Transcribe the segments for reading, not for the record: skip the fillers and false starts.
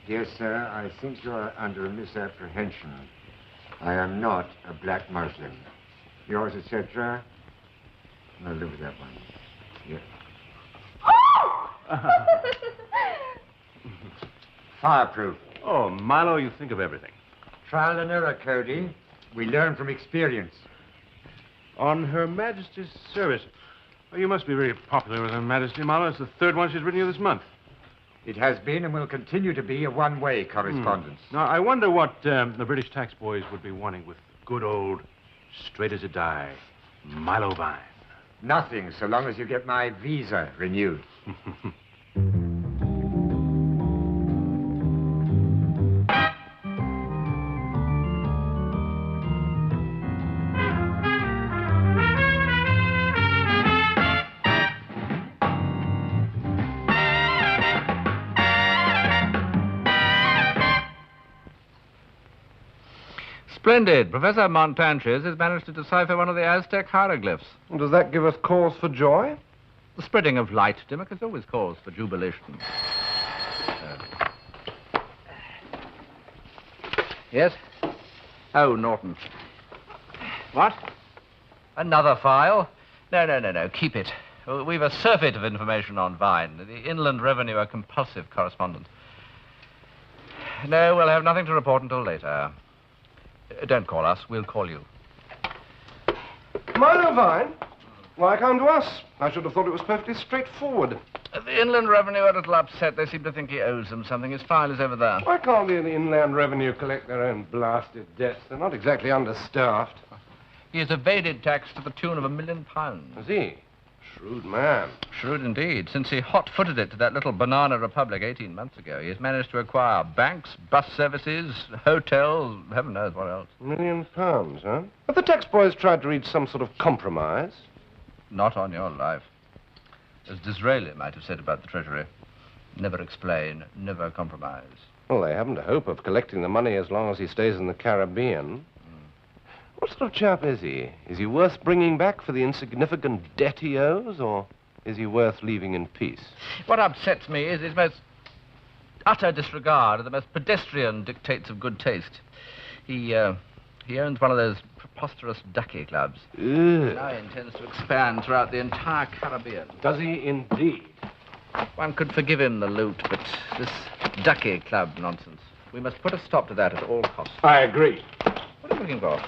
Dear sir, I think you are under a misapprehension. I am not a black Muslim. Yours, etc. I'll live with that one. Here. Fireproof. Oh, Milo, you think of everything. Trial and error, Cody. We learn from experience. On Her Majesty's service. Oh, you must be very popular with Her Majesty, Milo. It's the third one she's written you this month. It has been and will continue to be a one-way correspondence. Now, I wonder what the British tax boys would be wanting with good old, straight as a die, Milo Vine. Nothing, so long as you get my visa renewed. Splendid. Professor Montanches has managed to decipher one of the Aztec hieroglyphs. Does that give us cause for joy? The spreading of light, Dimmock, is always cause for jubilation. Yes? Oh, Norton. What? Another file? No. Keep it. We've a surfeit of information on Vine. The Inland Revenue are compulsive correspondents. No, we'll have nothing to report until later. Don't call us. We'll call you. Milo Vine? Why come to us? I should have thought it was perfectly straightforward. The Inland Revenue are a little upset. They seem to think he owes them something. His file is over there. Why can't the Inland Revenue collect their own blasted debts? They're not exactly understaffed. He has evaded tax to the tune of £1 million. Is he? Shrewd man. Shrewd indeed. Since he hot-footed it to that little banana republic 18 months ago, he has managed to acquire banks, bus services, hotels, heaven knows what else. £1 million, huh? But the tax boys tried to reach some sort of compromise. Not on your life. As Disraeli might have said about the Treasury. Never explain, never compromise. Well, they haven't a hope of collecting the money as long as he stays in the Caribbean. What sort of chap is he? Is he worth bringing back for the insignificant debt he owes, or is he worth leaving in peace? What upsets me is his most utter disregard of the most pedestrian dictates of good taste. He owns one of those preposterous ducky clubs. Now he intends to expand throughout the entire Caribbean. Does he indeed? One could forgive him the loot, but this ducky club nonsense. We must put a stop to that at all costs. I agree. What are you looking for?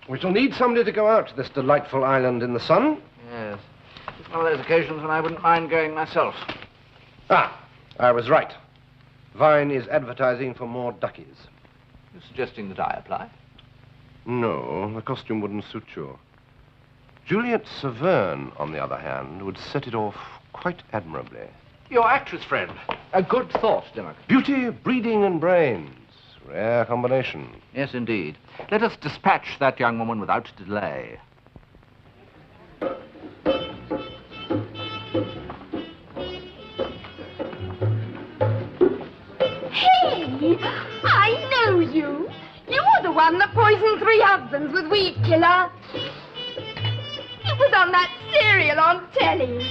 We shall need somebody to go out to this delightful island in the sun. Yes. It's one of those occasions when I wouldn't mind going myself. I was right. Vine is advertising for more duckies. You're suggesting that I apply? No, the costume wouldn't suit you. Juliet Severn, on the other hand, would set it off quite admirably. Your actress friend. A good thought, Dimmock. Beauty, breeding, and brains. Rare combination. Yes, indeed. Let us dispatch that young woman without delay. Hey! I know you! You're the one that poisoned 3 husbands with weed killer. It was on that serial on telly.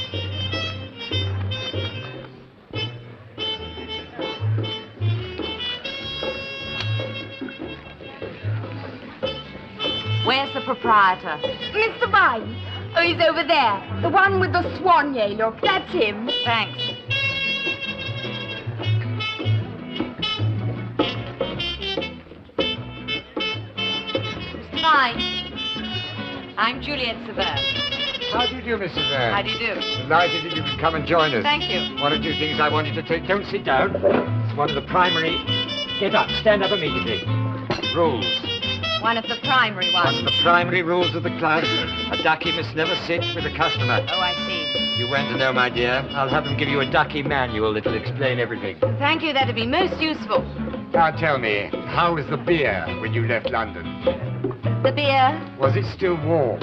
Where's the proprietor? Mr. Vine. Oh, he's over there. The one with the soigné look. That's him. Thanks. Mr. Vine. I'm Juliet Severn. How do you do, Mrs. Verne? How do you do? Delighted that you could come and join us. Thank you. One or two things I wanted to take. Don't sit down. It's one of the primary... Get up. Stand up immediately. Rules. One of the primary ones. The primary rules of the club. A ducky must never sit with a customer. Oh, I see. You want to know, my dear? I'll have them give you a ducky manual that'll explain everything. Thank you, that'd be most useful. Now tell me, how was the beer when you left London? The beer? Was it still warm?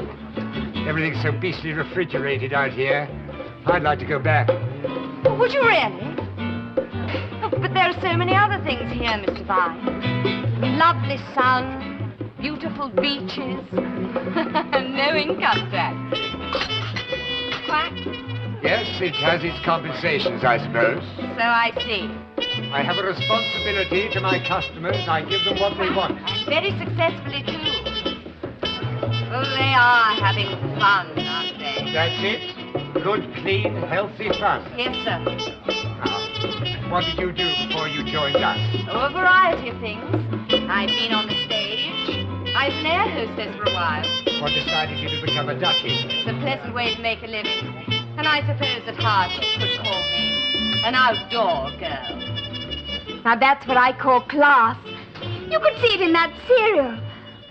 Everything's so beastly refrigerated out here. I'd like to go back. Would you really? Oh, but there are so many other things here, Mr. Vine. Lovely sun, beautiful beaches, no income tax. Quack. Yes, it has its compensations, I suppose. So I see. I have a responsibility to my customers. I give them what they want. And very successfully, too. Oh, they are having fun, aren't they? That's it. Good, clean, healthy fun. Yes, sir. Now, what did you do before you joined us? Oh, a variety of things. I've been on the stage. I was an air hostess for a while. What decided you to become a ducky? It's a pleasant way to make a living. And I suppose at heart you could call me an outdoor girl. Now that's what I call class. You could see it in that cereal.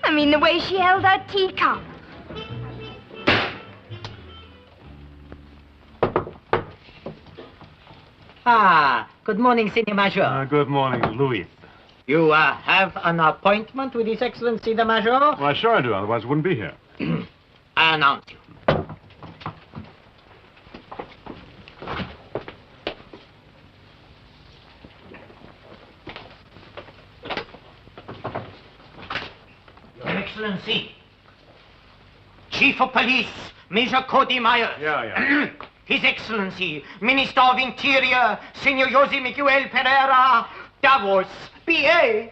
I mean, the way she held her teacup. Ah, good morning, Senior Major. Good morning, Louis. You have an appointment with His Excellency the Major? Well, sure I do, otherwise I wouldn't be here. I announce you. Your Excellency, Chief of Police, Major Cody Myers. Yeah. His Excellency, Minister of Interior, Senor Jose Miguel Pereira, Davos, PA.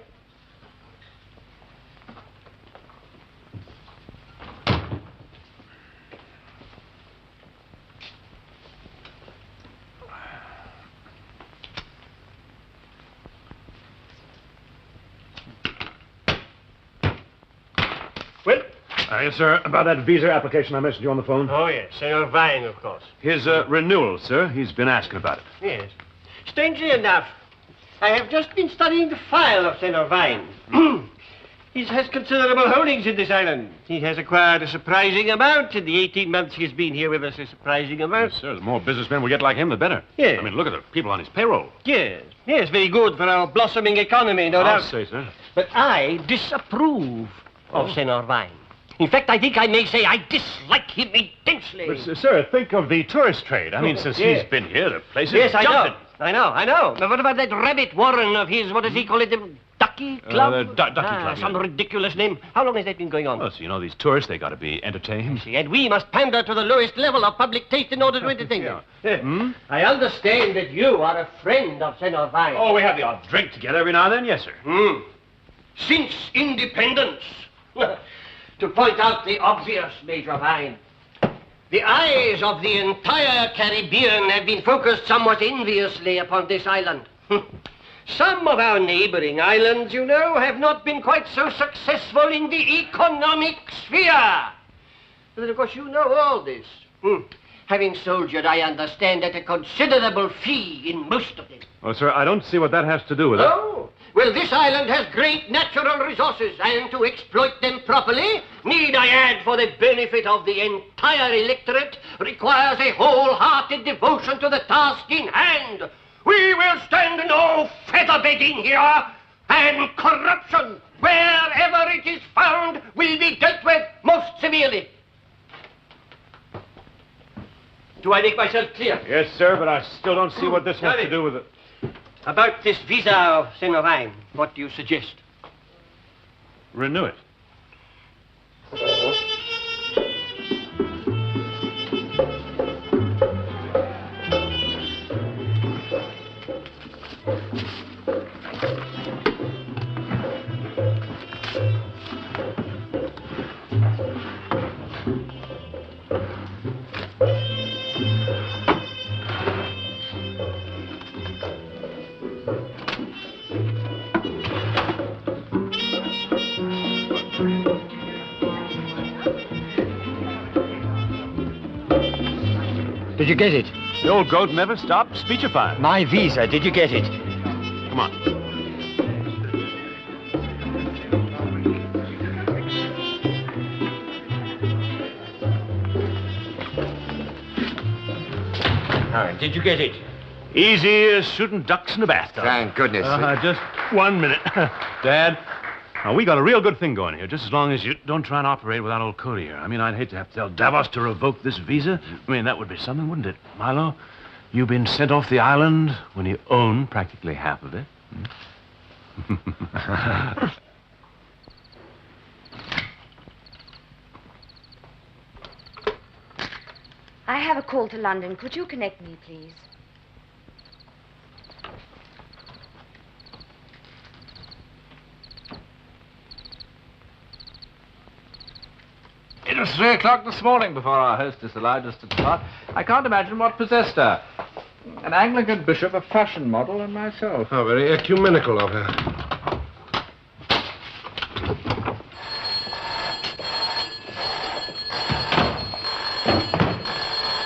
Well? Yes, sir. About that visa application I mentioned you on the phone. Oh, yes. Senor Vine, of course. His renewal, sir. He's been asking about it. Yes. Strangely enough, I have just been studying the file of Senor Vine. He has considerable holdings in this island. He has acquired a surprising amount in the 18 months he's been here with us, a surprising amount. Yes, sir. The more businessmen we get like him, the better. Yes. I mean, look at the people on his payroll. Yes, very good for our blossoming economy, no I'll doubt. say, sir. But I disapprove of Senor Vine. In fact, I think I may say I dislike him intensely. But, sir, think of the tourist trade. I mean, since yes. he's been here, the place is Yes, I jumping. know. But what about that rabbit warren of his? What does he call it? The Ducky Club? The Ducky Club, Some yeah. ridiculous name. How long has that been going on? Well, so you know, these tourists, they got to be entertained. See, and we must pander to the lowest level of public taste in order to entertain them. Hmm? I understand that you are a friend of Senor Vine. Oh, we have the odd drink together every now and then, yes, sir. Since independence, to point out the obvious, Major Vine, the eyes of the entire Caribbean have been focused somewhat enviously upon this island. Some of our neighboring islands, you know, have not been quite so successful in the economic sphere. But of course, you know all this. Having soldiered, I understand at a considerable fee in most of them. Well, sir, I don't see what that has to do with it. Oh, well, this island has great natural resources, and to exploit them properly, need I add, for the benefit of the entire electorate, requires a wholehearted devotion to the task in hand. We will stand no featherbedding here, and corruption, wherever it is found, will be dealt with most severely. Do I make myself clear? Yes, sir, but I still don't see what this has to do with it. About this visa of Senor Vine, what do you suggest? Renew it. Did you get it? The old goat never stopped speechifying. My visa, did you get it? Come on. Did you get it? Easy as shooting ducks in a bathtub. Thank goodness. Just 1 minute. Dad, now, we got a real good thing going here, just as long as you don't try and operate without old Cody here. I mean, I'd hate to have to tell Davos to revoke this visa. I mean, that would be something, wouldn't it, Milo? You've been sent off the island when you own practically half of it. I have a call to London. Could you connect me, please? It was 3 o'clock this morning before our hostess allowed us to depart. I can't imagine what possessed her. An Anglican bishop, a fashion model, and myself. How very ecumenical of her.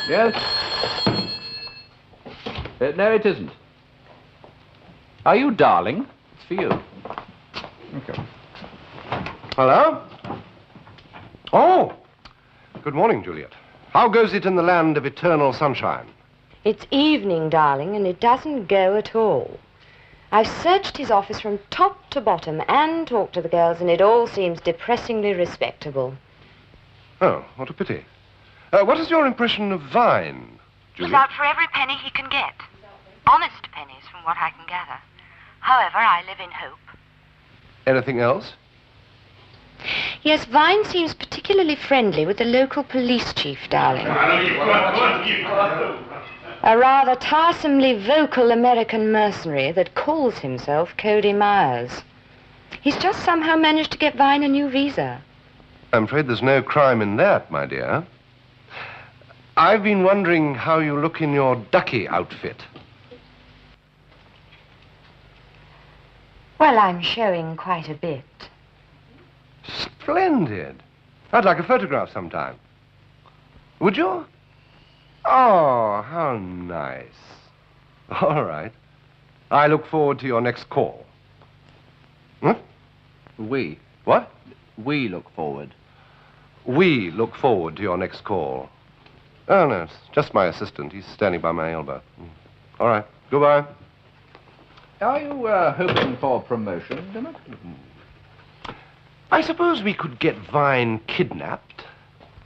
Yes? No, it isn't. Are you darling? It's for you. Okay. Hello? Oh! Good morning, Juliet. How goes it in the land of eternal sunshine? It's evening, darling, and it doesn't go at all. I've searched his office from top to bottom and talked to the girls, and it all seems depressingly respectable. Oh, what a pity. What is your impression of Vine, Juliet? He's out for every penny he can get. Honest pennies, from what I can gather. However, I live in hope. Anything else? Yes, Vine seems particularly friendly with the local police chief, darling. A rather tiresomely vocal American mercenary that calls himself Cody Myers. He's just somehow managed to get Vine a new visa. I'm afraid there's no crime in that, my dear. I've been wondering how you look in your ducky outfit. Well, I'm showing quite a bit. Splendid. I'd like a photograph sometime. Would you? Oh, how nice. All right. I look forward to your next call. We. What? We look forward. We look forward to your next call. Oh, no, it's just my assistant. He's standing by my elbow. All right. Goodbye. Are you hoping for promotion, Dimmock? I suppose we could get Vine kidnapped.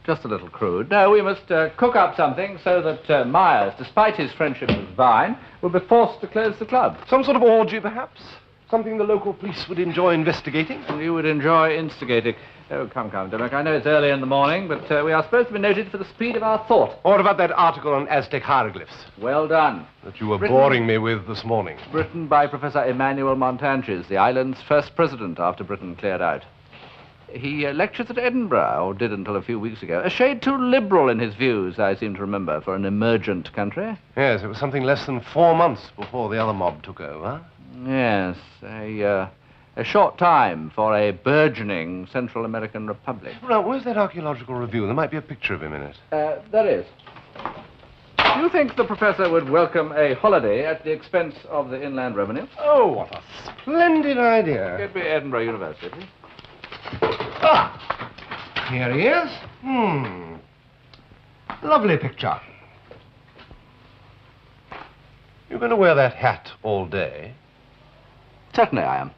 Just a little crude. No, we must cook up something so that Myers, despite his friendship with Vine, will be forced to close the club. Some sort of orgy, perhaps? Something the local police would enjoy investigating? You would enjoy instigating. Oh, come, Dimmock. I know it's early in the morning, but we are supposed to be noted for the speed of our thought. What about that article on Aztec hieroglyphs? Well done. That you were boring me with this morning. Written by Professor Emmanuel Montanges, the island's first president after Britain cleared out. He lectures at Edinburgh, or did until a few weeks ago. A shade too liberal in his views, I seem to remember, for an emergent country. Yes, it was something less than 4 months before the other mob took over. Yes, a short time for a burgeoning Central American republic. Now, where's that archaeological review? There might be a picture of him in it. There is. Do you think the professor would welcome a holiday at the expense of the Inland Revenue? Oh, what a splendid idea. Get me Edinburgh University, please. Ah, here he is. Lovely picture. You're going to wear that hat all day? Certainly I am.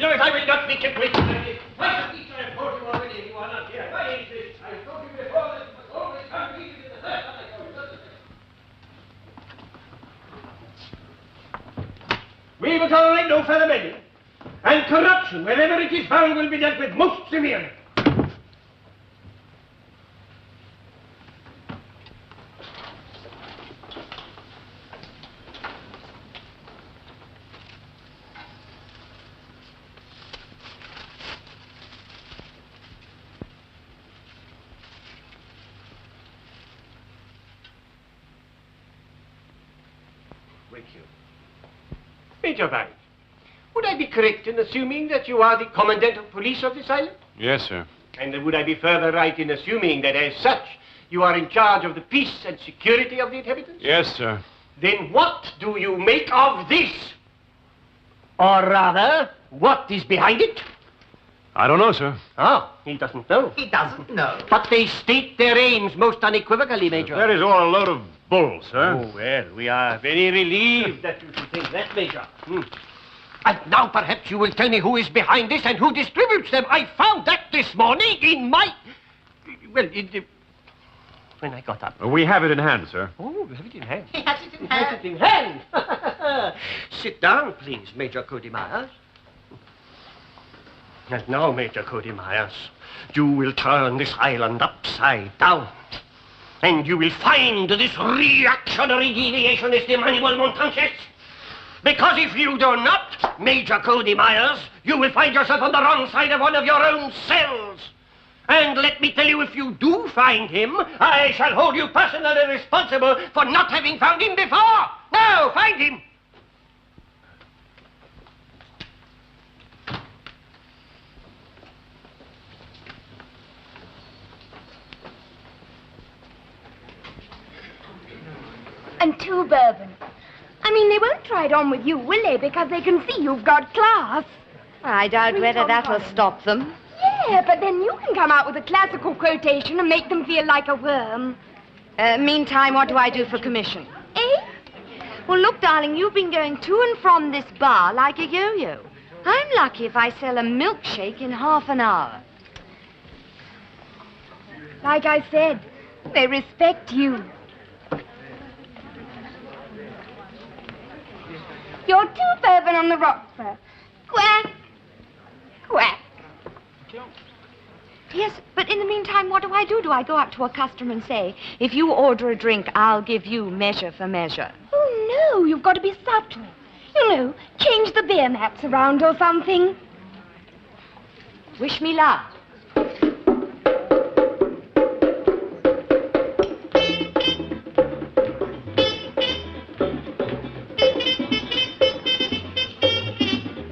Lord, I will not make it wait. Why should I have told you already you are not here? Why is this? I told you before that you must always come to me in the first time I told you. We will tolerate no further begging. And corruption, wherever it is found, will be dealt with most severely. with you. Major Vine, would I be correct in assuming that you are the Commandant of Police of this island? Yes, sir. And would I be further right in assuming that as such, you are in charge of the peace and security of the inhabitants? Yes, sir. Then what do you make of this? Or rather, what is behind it? I don't know, sir. Ah, he doesn't know. He doesn't know. But they state their aims most unequivocally, Major. That is all a load of bull, sir. Oh, well, we are very relieved that you should think that, Major. And now perhaps you will tell me who is behind this and who distributes them. I found that this morning in my... Well, when I got up. We have it in hand, sir. Oh, you have it in hand. He has it in You have hand. it in hand. Sit down, please, Major Cody Myers. And now, Major Cody Myers, you will turn this island upside down. And you will find this reactionary deviationist Emmanuel Montanches. Because if you do not, Major Cody Myers, you will find yourself on the wrong side of one of your own cells. And let me tell you, if you do find him, I shall hold you personally responsible for not having found him before. Now, find him. And 2 bourbon. I mean, they won't try it on with you, will they? Because they can see you've got class. I doubt whether that'll stop them. Yeah, but then you can come out with a classical quotation and make them feel like a worm. Meantime, what do I do for commission? Eh? Well, look, darling, you've been going to and from this bar like a yo-yo. I'm lucky if I sell a milkshake in half an hour. Like I said, they respect you. You're 2 bourbon on the rocks, sir. Quack. Quack. Yes, but in the meantime, what do I do? Do I go up to a customer and say, if you order a drink, I'll give you measure for measure? Oh, no, you've got to be subtle. You know, change the beer mats around or something. Wish me luck.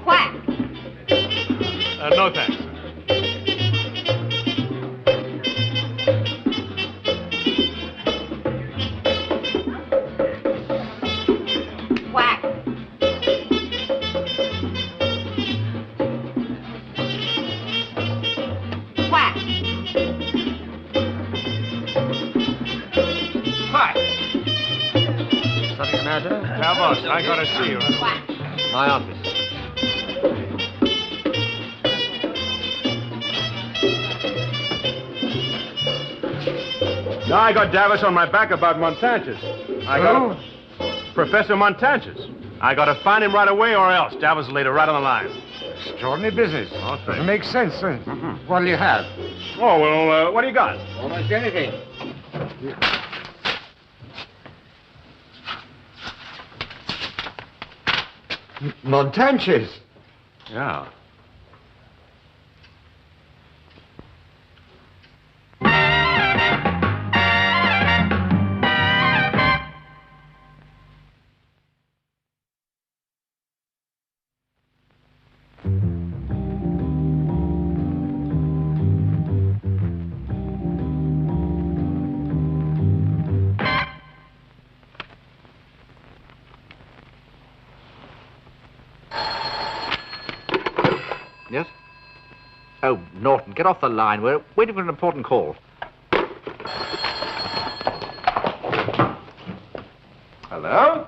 Quack. No thanks. Quack. Quack. Quack. Something the matter? Now, boss, I gotta see you. Quack. My office. Now I got Davis on my back about Montanches. Professor Montanches. I gotta find him right away or else. Davis will lay it right on the line. Extraordinary business. Oh, thanks. Doesn't make sense. What do you have? Oh, well, what do you got? Almost anything. Montanches. Yeah. Yes? Oh, Norton, get off the line. We're waiting for an important call. Hello?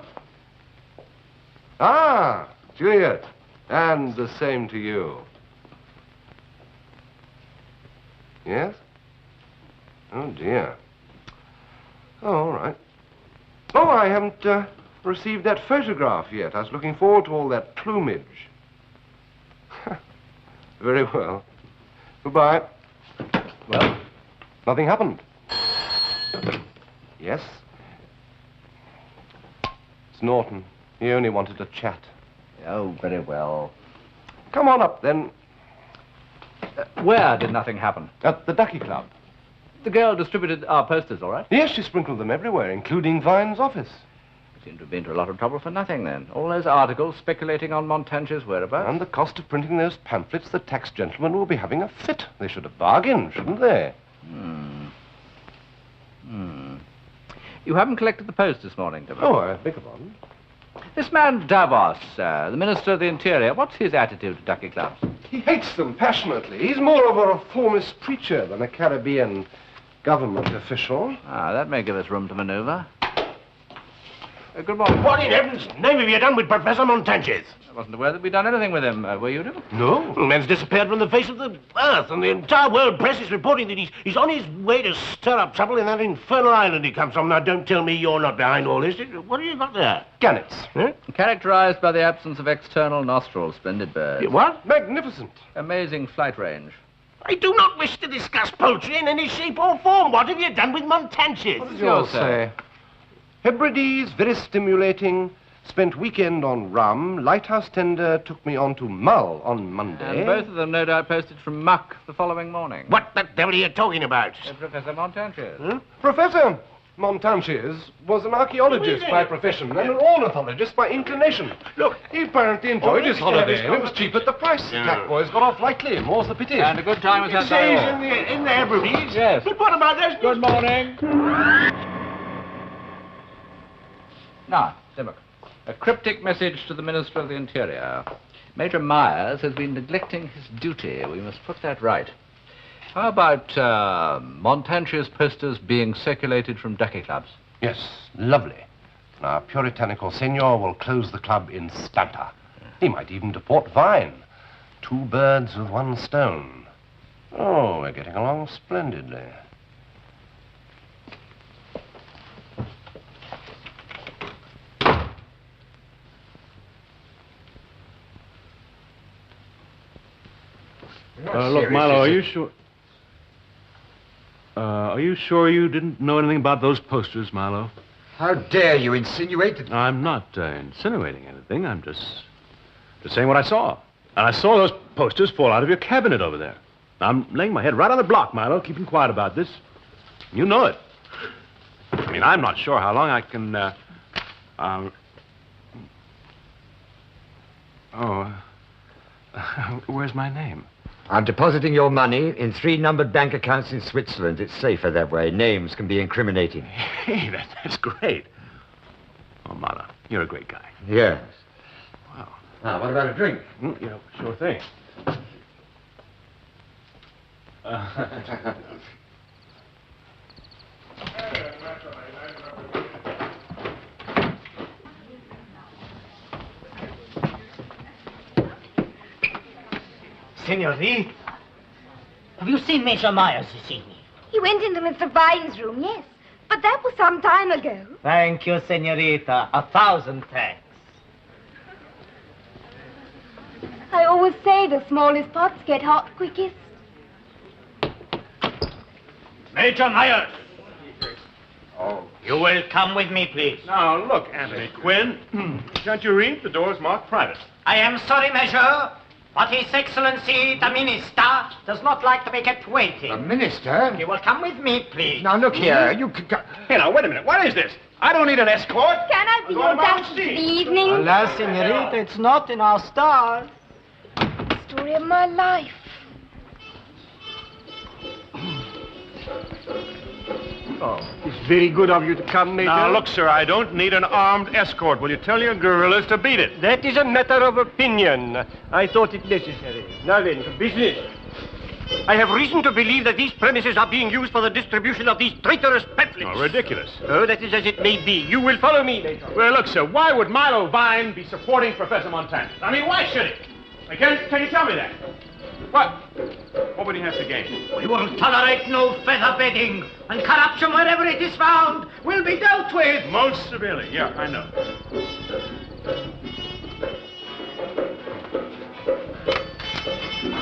Ah, Juliet. And the same to you. Yes? Oh, dear. Oh, all right. Oh, I haven't received that photograph yet. I was looking forward to all that plumage. Very well. Goodbye. Well, nothing happened. Yes? It's Norton. He only wanted to chat. Oh, very well. Come on up, then. Where did nothing happen? At the Ducky Club. The girl distributed our posters, all right? Yes, she sprinkled them everywhere, including Vine's office. Seem to have been to a lot of trouble for nothing, then. All those articles speculating on Montange's whereabouts. And the cost of printing those pamphlets, the tax gentlemen will be having a fit. They should have bargained, shouldn't they? You haven't collected the post this morning, Davos? Oh, I beg your pardon. This man Davos, the Minister of the Interior, what's his attitude to ducky clubs? He hates them passionately. He's more of a reformist preacher than a Caribbean government official. Ah, that may give us room to maneuver. Good morning. What in heaven's name have you done with Professor Montanges? I wasn't aware that we'd done anything with him. Were you, Davos? No. The man's disappeared from the face of the earth, and the entire world press is reporting that he's on his way to stir up trouble in that infernal island he comes from. Now, don't tell me you're not behind all this. What have you got there? Gannets. Huh? Characterized by the absence of external nostrils, splendid bird. What? Magnificent. Amazing flight range. I do not wish to discuss poultry in any shape or form. What have you done with Montanges? What does yours say? Hebrides, very stimulating. Spent weekend on rum. Lighthouse tender took me on to Mull on Monday. And both of them, no doubt, posted from Muck the following morning. What the devil are you talking about? Professor Montanges. Professor Montanges was an archaeologist by profession and an ornithologist by inclination. Look, he apparently enjoyed his holiday, and it was cheap at the price. Black boys got off lightly, more's the pity. And a good time was had Stays in the Hebrides? Yes. But what about those... Good morning. Now, Dimmock. A cryptic message to the Minister of the Interior. Major Myers has been neglecting his duty. We must put that right. How about Montange's posters being circulated from ducky clubs? Yes, lovely. Our puritanical senor will close the club instanter. He might even deport Vine. 2 birds with 1 stone. Oh, we're getting along splendidly. Look, Milo, are you sure? Are you sure you didn't know anything about those posters, Milo? How dare you insinuate it? I'm not insinuating anything. I'm just saying what I saw. And I saw those posters fall out of your cabinet over there. I'm laying my head right on the block, Milo, keeping quiet about this. You know it. I mean, I'm not sure how long I can, where's my name? I'm depositing your money in 3 numbered bank accounts in Switzerland. It's safer that way. Names can be incriminating. Hey, that's great. Oh, Milo, you're a great guy. Yes. Wow. Now, what about a drink? Yeah, sure thing. Senorita, have you seen Major Myers this evening? He went into Mr. Vine's room, yes. But that was some time ago. Thank you, Senorita. 1,000 thanks. I always say the smallest pots get hot quickest. Major Myers. Oh. You will come with me, please. Now, look, Anthony Quinn. Can't you read? The door's marked private. I am sorry, Major, but His Excellency, the Minister, does not like to be kept waiting. The minister? You will come with me, please. Now, look here. You can... Hey, now, wait a minute. What is this? I don't need an escort. Can I be your dancer for the evening? Alas, Senorita, it's not in our stars. Story of my life. Oh, it's very good of you to come, Major. Now, look, sir, I don't need an armed escort. Will you tell your guerrillas to beat it? That is a matter of opinion. I thought it necessary. Now then, to business. I have reason to believe that these premises are being used for the distribution of these traitorous pamphlets. Oh, ridiculous. Oh, that is as it may be. You will follow me, Major. Well, look, sir, why would Milo Vine be supporting Professor Montange? I mean, why should he? Can you tell me that? What would he have to gain? We will tolerate no feather bedding, and corruption wherever it is found will be dealt with. Most severely, yeah, I know.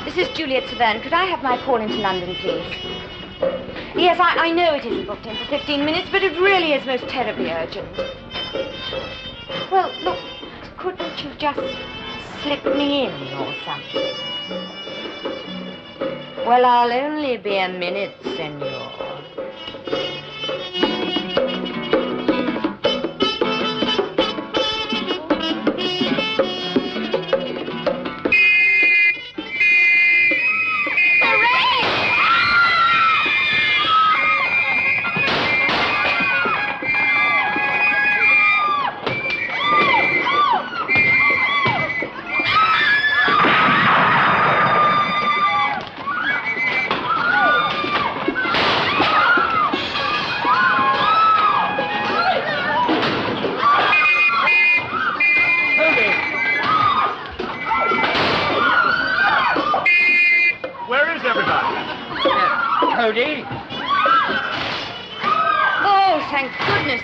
This is Juliet Severn. Could I have my call into London, please? Yes, I know it isn't booked in for 15 minutes, but it really is most terribly urgent. Well, look, couldn't you just slip me in or something? Well, I'll only be a minute, senor. thank goodness.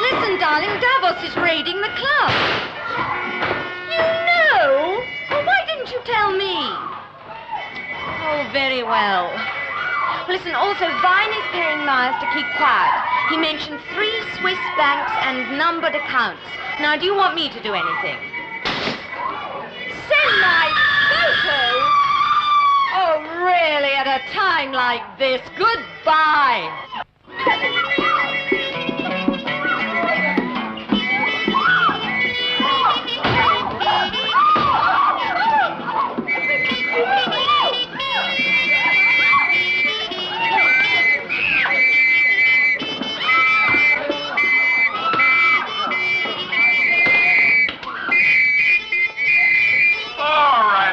Listen, darling, Davos is raiding the club. You know? Well, why didn't you tell me? Oh, very well. Listen, also, Vine is paying Myers to keep quiet. He mentioned 3 Swiss banks and numbered accounts. Now, do you want me to do anything? Send my photo? Oh, really, at a time like this? Goodbye.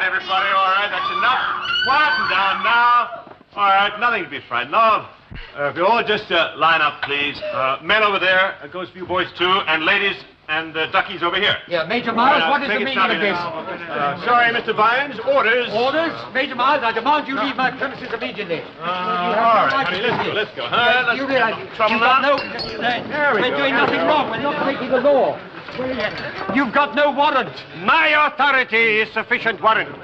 Everybody, all right, that's enough. Quieten down now. All right, nothing to be frightened of. If you all just line up, please. Men over there, it goes for you boys too, and ladies and duckies over here. Yeah, Major Miles, what is the meaning of this? Sorry, Mr. Vines, orders. Orders? Major Miles, I demand you leave my premises immediately. All right, honey, let's go. You realize you've got no... We're doing nothing wrong. We're not breaking the law. You've got no warrant. My authority is sufficient warrant.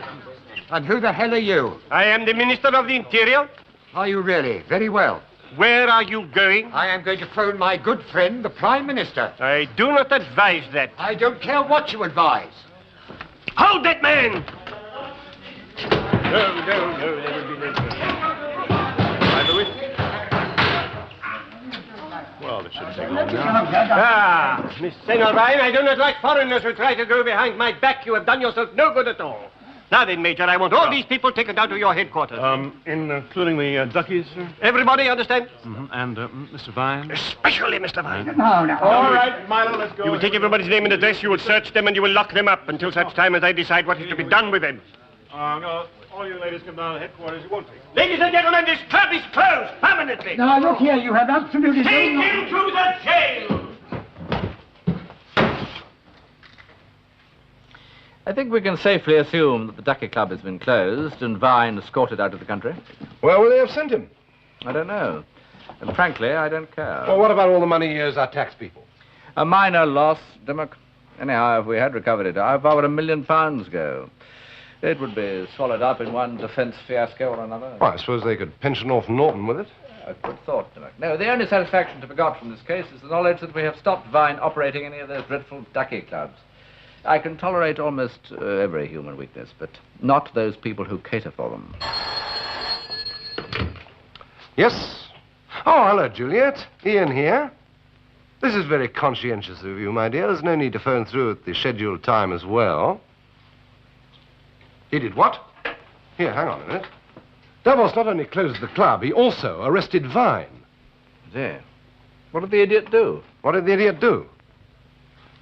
And who the hell are you? I am the Minister of the Interior. Are you really? Very well. Where are you going? I am going to phone my good friend, the Prime Minister. I do not advise that. I don't care what you advise. Hold that man! No, there will be no... Hi, Louis. Well, this shouldn't take long now. Miss Senor Ryan, I do not like foreigners who try to go behind my back. You have done yourself no good at all. Now then, Major, I want all these people taken down to your headquarters. Including the duckies, sir? Everybody understand? Mm-hmm. And Mr. Vine? Especially Mr. Vine. No. All right, Milo, let's go. You will take everybody's name and address, you will search them, and you will lock them up until such time as I decide what is to be done with them. No, all you ladies come down to headquarters. You won't take them. Ladies and gentlemen, this club is closed permanently. Now, look here, you have absolutely... Take him to the jail! I think we can safely assume that the Ducky Club has been closed and Vine escorted out of the country. Where will they have sent him? I don't know. And frankly, I don't care. Well, what about all the money he owes our tax people? A minor loss, Dimmock. Anyhow, if we had recovered it, how far would £1 million go? It would be swallowed up in one defence fiasco or another. Well, I suppose they could pension off Norton with it. A good thought, Dimmock. No, the only satisfaction to be got from this case is the knowledge that we have stopped Vine operating any of those dreadful Ducky Clubs. I can tolerate almost every human weakness, but not those people who cater for them. Yes? Oh, hello, Juliet. Ian here. This is very conscientious of you, my dear. There's no need to phone through at the scheduled time as well. He did what? Here, hang on a minute. Davos not only closed the club, he also arrested Vine. There. What did the idiot do? What did the idiot do?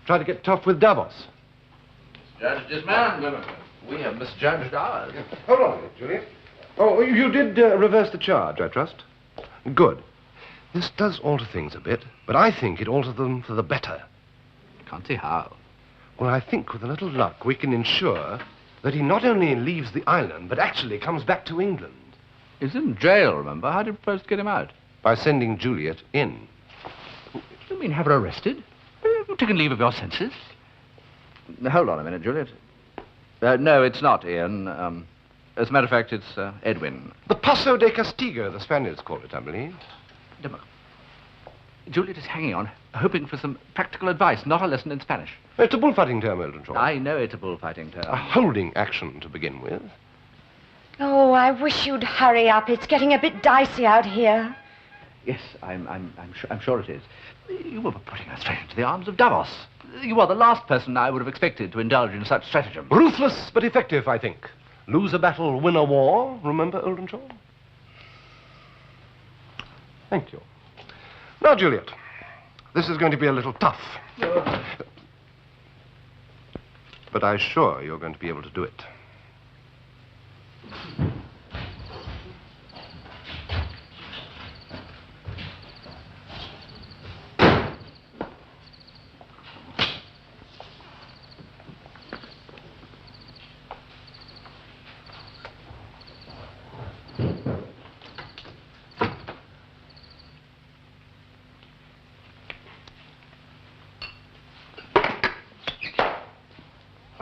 Try to get tough with Davos. Judged his man, Dimmock. We have misjudged ours. Hold on a minute, Juliet. Oh, you did reverse the charge, I trust? Good. This does alter things a bit, but I think it alters them for the better. Can't see how. Well, I think with a little luck, we can ensure that he not only leaves the island, but actually comes back to England. He's in jail, remember? How did you propose to get him out? By sending Juliet in. You mean have her arrested? You've taken leave of your senses? Hold on a minute, Juliet. No, it's not, Ian. As a matter of fact, it's Edwin. The Paso de Castigo, the Spaniards call it, I believe. Dimmock. Juliet is hanging on, hoping for some practical advice, not a lesson in Spanish. It's a bullfighting term, Eldon. I know it's a bullfighting term. A holding action to begin with. Oh, I wish you'd hurry up. It's getting a bit dicey out here. Yes, I'm sure it is. You were putting her straight into the arms of Davos. You are the last person I would have expected to indulge in such stratagem. Ruthless but effective, I think. Lose a battle, win a war. Remember, Oldenshaw? Thank you. Now, Juliet, this is going to be a little tough. But I'm sure you're going to be able to do it.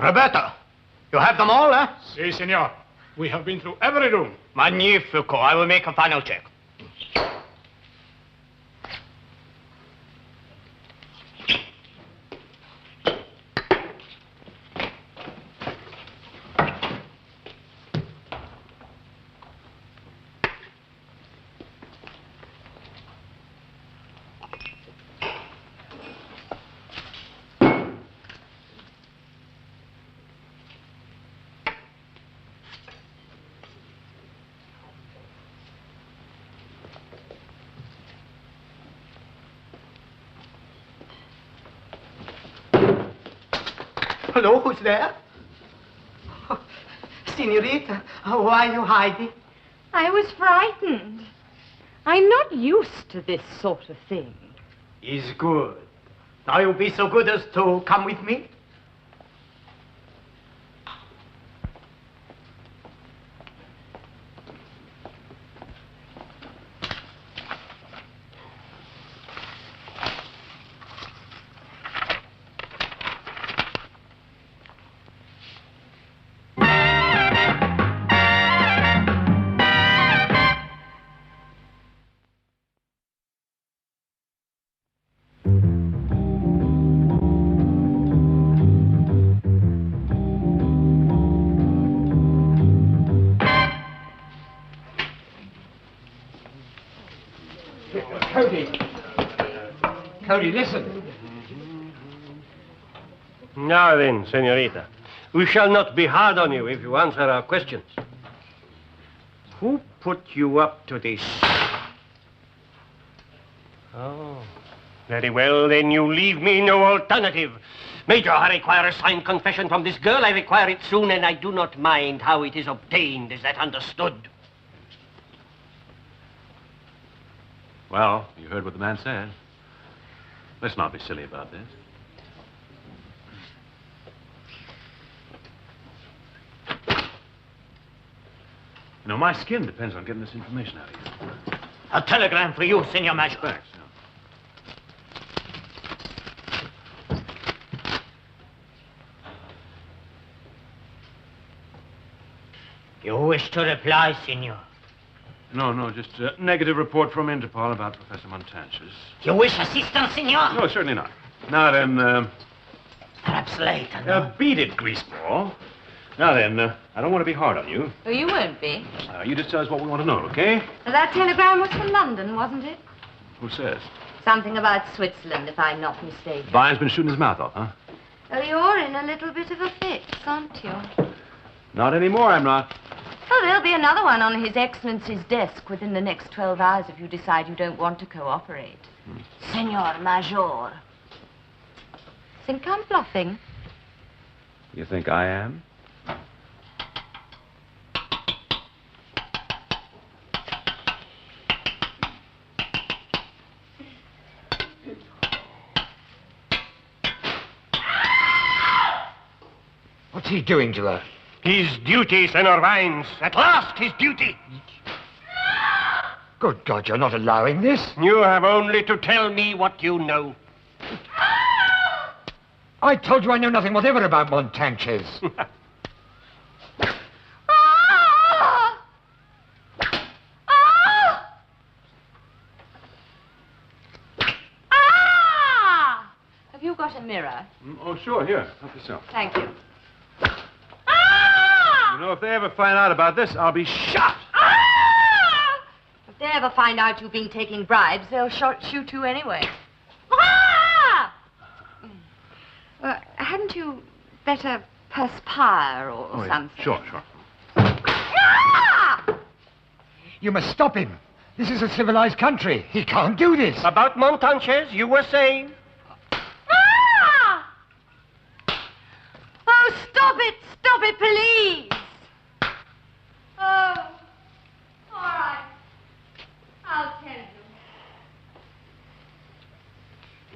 Roberto, you have them all, eh? Si, senor. We have been through every room. Magnifico. I will make a final check. Hello, who's there? Oh, Senorita, why are you hiding? I was frightened. I'm not used to this sort of thing. Is good. Now you'll be so good as to come with me? Cody, listen. Now then, senorita, we shall not be hard on you if you answer our questions. Who put you up to this? Oh, very well, then you leave me no alternative. Major, I require a signed confession from this girl. I require it soon, and I do not mind how it is obtained. Is that understood? Well, you heard what the man said. Let's not be silly about this. You know, my skin depends on getting this information out of you. A telegram for you, Senor Major. Thanks. You wish to reply, Senor? No, just a negative report from Interpol about Professor Montanches. You wish assistance, Senor? No, certainly not. Now then, Perhaps later, no? beat it, greaseball. Now then, I don't want to be hard on you. Oh, you won't be. You just tell us what we want to know, okay? That telegram was from London, wasn't it? Who says? Something about Switzerland, if I'm not mistaken. Byron's been shooting his mouth off, huh? Oh, you're in a little bit of a fix, aren't you? Not anymore, I'm not. Oh, there'll be another one on His Excellency's desk within the next 12 hours if you decide you don't want to cooperate. Senor Major. Think I'm bluffing? You think I am? What's he doing to her? His duty, Senor Vines. At last, his duty. Good God, you're not allowing this? You have only to tell me what you know. I told you I know nothing whatever about Montanches. Have you got a mirror? Oh, sure, here. Help yourself. Thank you. You know, if they ever find out about this, I'll be shot. If they ever find out you've been taking bribes, they'll shoot you anyway. Hadn't you better perspire or something? Sure. You must stop him. This is a civilized country. He can't do this. About Montanches, you were saying? Oh, stop it, please. Oh, all right. I'll tell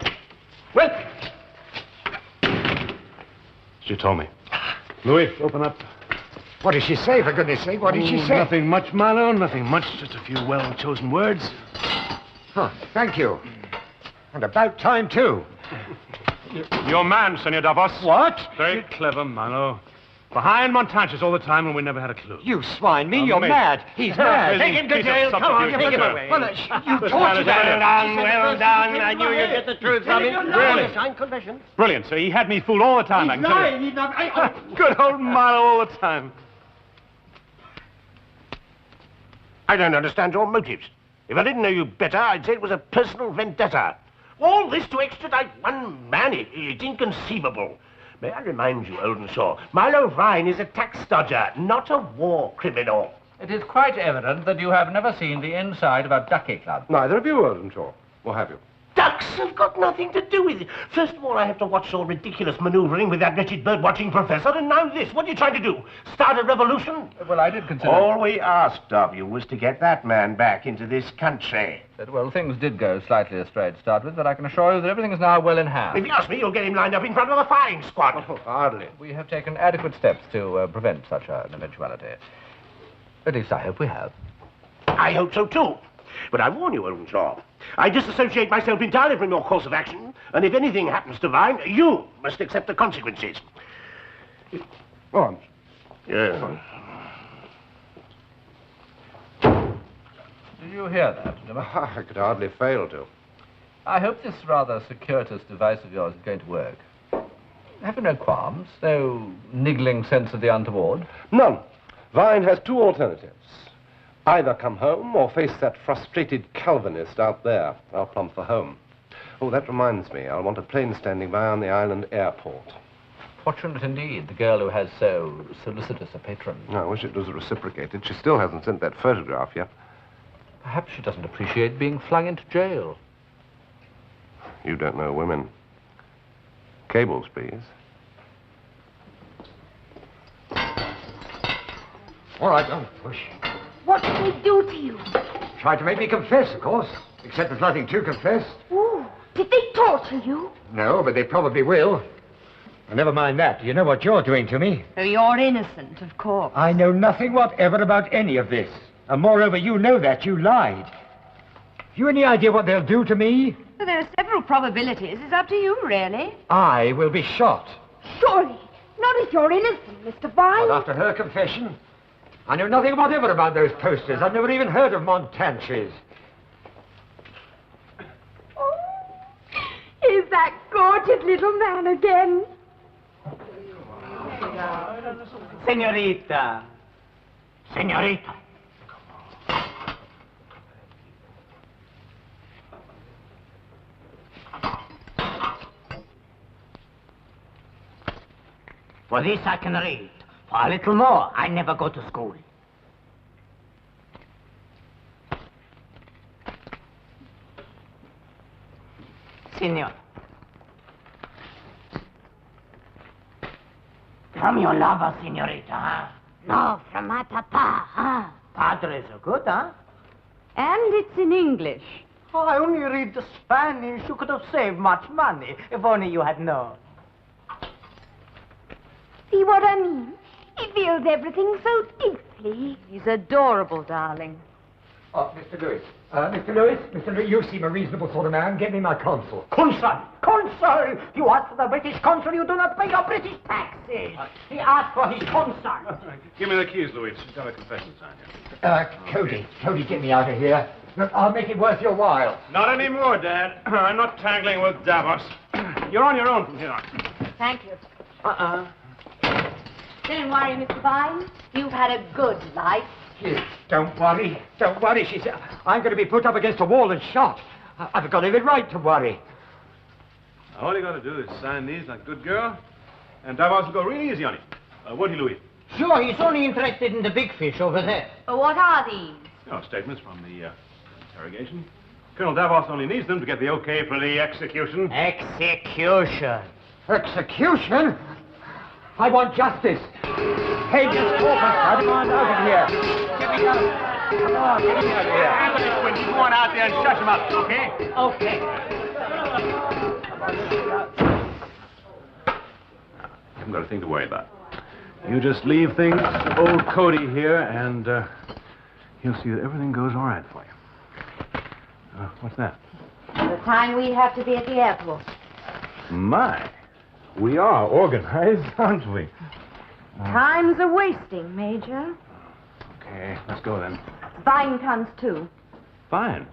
you. Well, She told me. Louis, open up. What did she say, for goodness sake? What did she say? Nothing much, Milo. Nothing much. Just a few well-chosen words. Huh, thank you. And about time, too. Your man, Senor Davos. What? Very clever, Milo. Behind Montanches all the time and we never had a clue. You swine me, you're mad. He's mad. Take him to jail. Come on, take him away. You tortured him. Well done. I knew you'd get the truth from him. Really? Signed confession. Brilliant, so he had me fooled all the time, I can tell you. He's lying. Good old Milo all the time. I don't understand your motives. If I didn't know you better, I'd say it was a personal vendetta. All this to extradite one man, it's inconceivable. May I remind you, Oldenshaw, Milo Vine is a tax dodger, not a war criminal. It is quite evident that you have never seen the inside of a ducky club. Neither of you, Oldenshaw. Or have you? Ducks have got nothing to do with it. First of all, I have to watch your ridiculous manoeuvring with that wretched bird-watching professor, and now this. What are you trying to do? Start a revolution? Well, I did consider... All we asked of you was to get that man back into this country. Well, things did go slightly astray to start with, but I can assure you that everything is now well in hand. If you ask me, you'll get him lined up in front of the firing squad. Oh, hardly. We have taken adequate steps to prevent such an eventuality. At least I hope we have. I hope so, too. But I warn you, Oldenshaw, I disassociate myself entirely from your course of action, and if anything happens to Vine, you must accept the consequences. Go on. Yeah. Did you hear that, gentlemen? I could hardly fail to. I hope this rather circuitous device of yours is going to work. Have you no qualms? No niggling sense of the untoward? None. Vine has two alternatives. Either come home or face that frustrated Calvinist out there. I'll plump for home. Oh, that reminds me. I'll want a plane standing by on the island airport. Fortunate indeed, the girl who has so solicitous a patron. I wish it was reciprocated. She still hasn't sent that photograph yet. Perhaps she doesn't appreciate being flung into jail. You don't know women. Cables, please. All right, don't push. What did they do to you? Tried to make me confess, of course. Except there's nothing to confess. Ooh, did they torture you? No, but they probably will. Well, never mind that. Do you know what you're doing to me? Oh, you're innocent, of course. I know nothing whatever about any of this. And moreover, you know that. You lied. Have you any idea what they'll do to me? Well, there are several probabilities. It's up to you, really. I will be shot. Surely. Not if you're innocent, Mr. Vine. Well, after her confession, I know nothing whatever about those posters. I've never even heard of Montanches. Oh, is that gorgeous little man again? Senorita. Senorita. For this I can read. For a little more, I never go to school. Signor. From your lover, senorita, huh? No, from my papa, huh? Padres are good, huh? And it's in English. Oh, I only read the Spanish. You could have saved much money if only you had known. See what I mean? He feels everything so deeply. He's adorable, darling. Oh, Mr. Lewis. Mr. Lewis, you seem a reasonable sort of man. Get me my consul. Consul! Consul! You ask for the British consul, you do not pay your British taxes. He asked for his consul. Give me the keys, Louis. She's got a confession sign here. Cody, get me out of here. Look, I'll make it worth your while. Not anymore, Dad. I'm not tangling with Davos. You're on your own from here on. Thank you. Don't worry, Mr. Vine. You've had a good life. Don't worry. She said, I'm going to be put up against a wall and shot. I've got every right to worry. All you got to do is sign these like a good girl, and Davos will go really easy on you. Won't he, Louis? Sure, he's only interested in the big fish over there. What are these? No, statements from the interrogation. Colonel Davos only needs them to get the okay for the execution. Execution? Execution? I want justice. Habeas corpus. I demand out of here. Get me out. Come on, get me out of here. Anthony Quinn, you go on out there and shut him up, okay? Okay. I haven't got a thing to worry about. You just leave things to old Cody here, and he'll see that everything goes all right for you. What's that? The time we have to be at the airport. My, we are organized, aren't we? Time's a wasting, Major. Okay, let's go then. Vine comes too. Fine.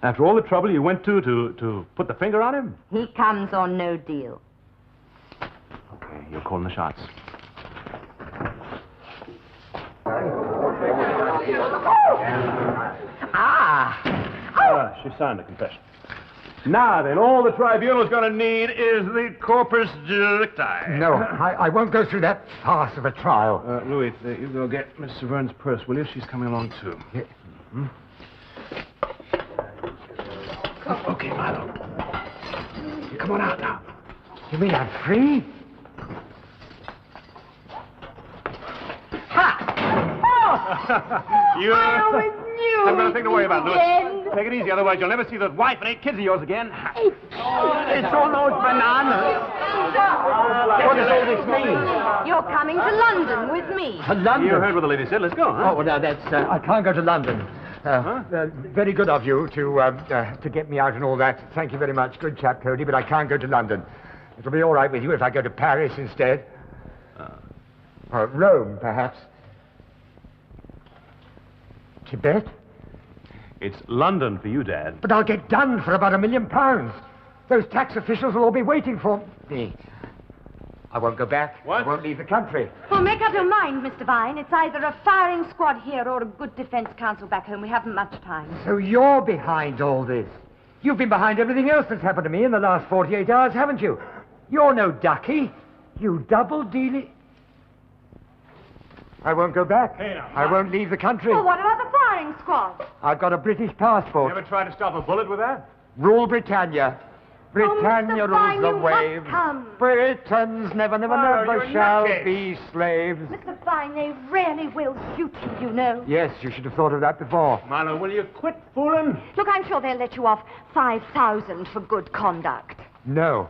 After all the trouble you went to put the finger on him? He comes on no deal. Okay, you're calling the shots. She signed the confession. Now then, all the tribunal's going to need is the corpus delicti. No, I won't go through that farce of a trial. Louis, you go get Miss Severne's purse, will you? She's coming along, too. Yeah. Hmm? Okay, Milo. Come on out now. You mean I'm free? You... I always knew I've got nothing to worry about, Louis. again. Take it easy, otherwise you'll never see those wife and 8 kids of yours again. It's all those bananas. What does all this mean? You're coming to London with me. To London? You heard what the lady said. Let's go, huh? Oh, no, that's... I can't go to London. Very good of you to get me out and all that. Thank you very much. Good chap, Cody, but I can't go to London. It'll be all right with you if I go to Paris instead. Or Rome, perhaps. Tibet? It's London for you, Dad. But I'll get done for about £1 million. Those tax officials will all be waiting for me. I won't go back. What? I won't leave the country. Well, make up your mind, Mr. Vine. It's either a firing squad here or a good defense counsel back home. We haven't much time. So you're behind all this. You've been behind everything else that's happened to me in the last 48 hours, haven't you? You're no ducky. You double-dealing... I won't go back. Hey, now, I won't leave the country. Well, what about the firing squad? I've got a British passport. You ever tried to stop a bullet with that? Rule Britannia. Britannia Mr. Vine, rules the you wave. must come. Britons never, never, Oh, never you're shall nutcase. be slaves. Mr. Vine, they really will shoot you, you know. Yes, you should have thought of that before. Milo, will you quit fooling? Look, I'm sure they'll let you off 5,000 for good conduct. No.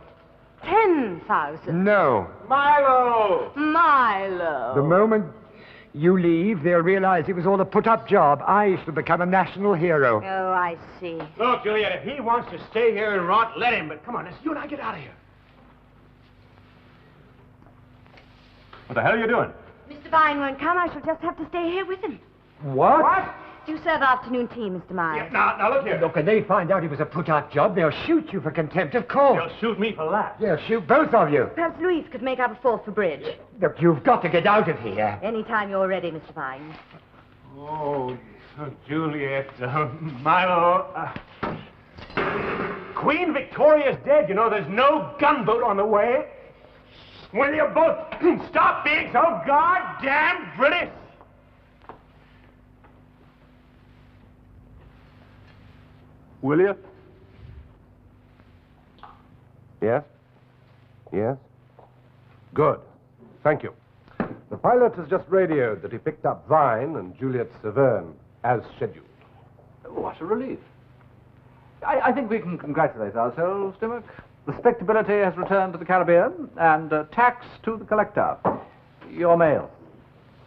10,000. No. Milo! Milo. The moment you leave, they'll realize it was all a put-up job. I shall become a national hero. Oh, I see. Look, Juliet, if he wants to stay here and rot, let him. But come on, you and I get out of here. What the hell are you doing? Mr. Vine won't come. I shall just have to stay here with him. What? You serve afternoon tea, Mr. Myers. Now, look here. Look, and they find out it was a put-up job, they'll shoot you for contempt of court. They'll shoot me for laughs. They'll shoot both of you. Perhaps Louise could make up a fourth for bridge. Look, you've got to get out of here. Anytime you're ready, Mr. Vine. Oh, Juliet, Milo. Queen Victoria's dead. You know, there's no gunboat on the way. Will you both stop being so goddamn British? Will you? Yes? Yes? Good. Thank you. The pilot has just radioed that he picked up Vine and Juliet Severne as scheduled. What a relief. I think we can congratulate ourselves, Dimmock. Respectability has returned to the Caribbean, and tax to the collector. Your mail.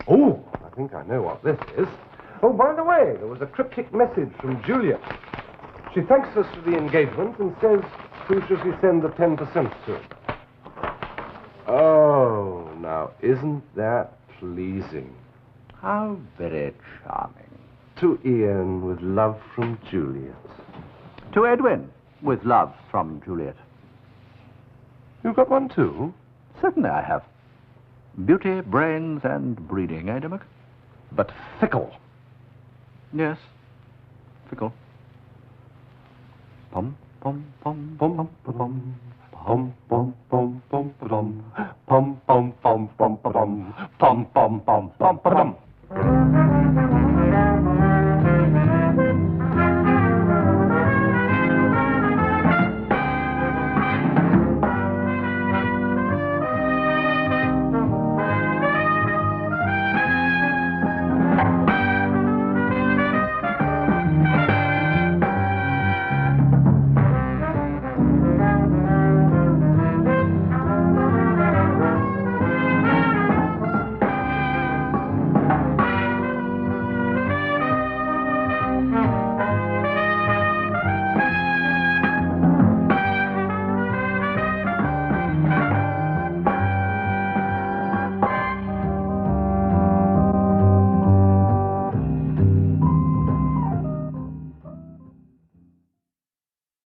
Oh, I think I know what this is. Oh, by the way, there was a cryptic message from Juliet. She thanks us for the engagement and says, who should she send the 10% to? Oh, now, isn't that pleasing? How very charming. To Ian, with love from Juliet. To Edwin, with love from Juliet. You've got one, too? Certainly I have. Beauty, brains, and breeding, eh, Dimmock? But fickle. Yes, fickle. Pom, pom, pom, pom, pom, pom, pom,